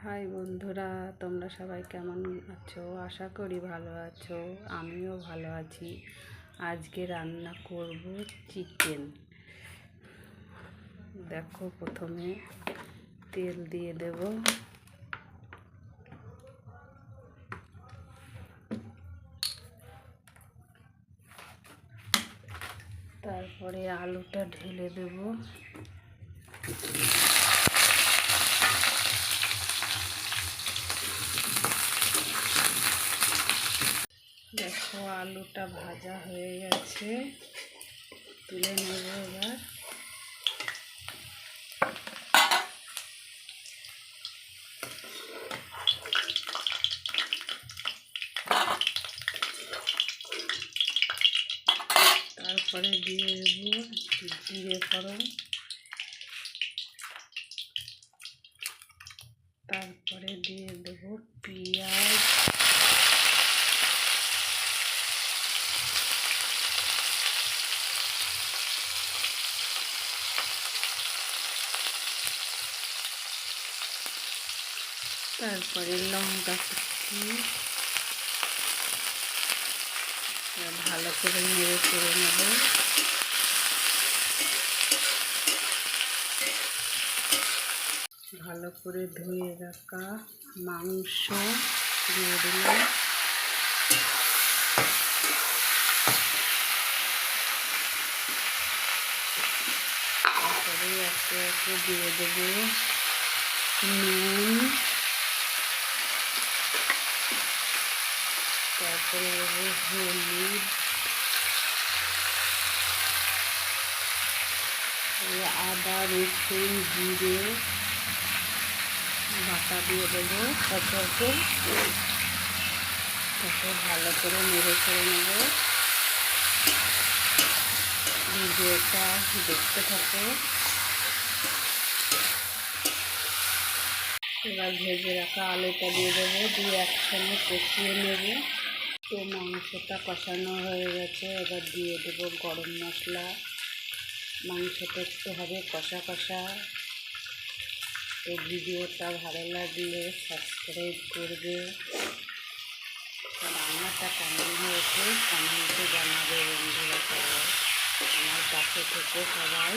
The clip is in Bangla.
হাই বন্ধুরা, তোমরা সবাই কেমন আছো? আশা করি ভালো আছো। আমিও ভালো আছি। আজকে রান্না করব চিকেন। দেখো, প্রথমে তেল দিয়ে দেব। তারপরে আলুটা ঢেলে দেব। দেখো, আলুটা ভাজা হয়ে গেছে, তুলে নেব এবার। তারপরে দিয়ে দেব জিরে ফোড়ন, তারপরে দিয়ে দেব পেঁয়াজ, তারপরে লঙ্কা কুচি। ভালো করে নেড়ে চেড়ে নেব। ভালো করে ধুয়ে রাখা মাংস দিয়ে দিলাম। তারপরে একে একে দিয়ে দেব নুন, তারপরে দেবো হলুদ, আদা রসুন জিরে বাটা দিয়ে দেবো। তারপরে ভালো করে নেড়ে চেড়ে নেব। ভিডিওটা দেখতে থাকো। এবার ভেজে রাখা আলুটা দিয়ে দেবো, দিয়ে একসঙ্গে কষিয়ে নেব। তো মাংসটা কষানো হয়ে গেছে, এবার দিয়ে দেবো গরম মশলা। মাংসটা একটু হবে কষা কষা। এই ভিডিওটা ভালো লাগলে সাবস্ক্রাইব করবে। রান্নাটা কেমন হয়েছে কমেন্টে জানাবে বন্ধুরা। সবাই আমার পাশে থেকে সবাই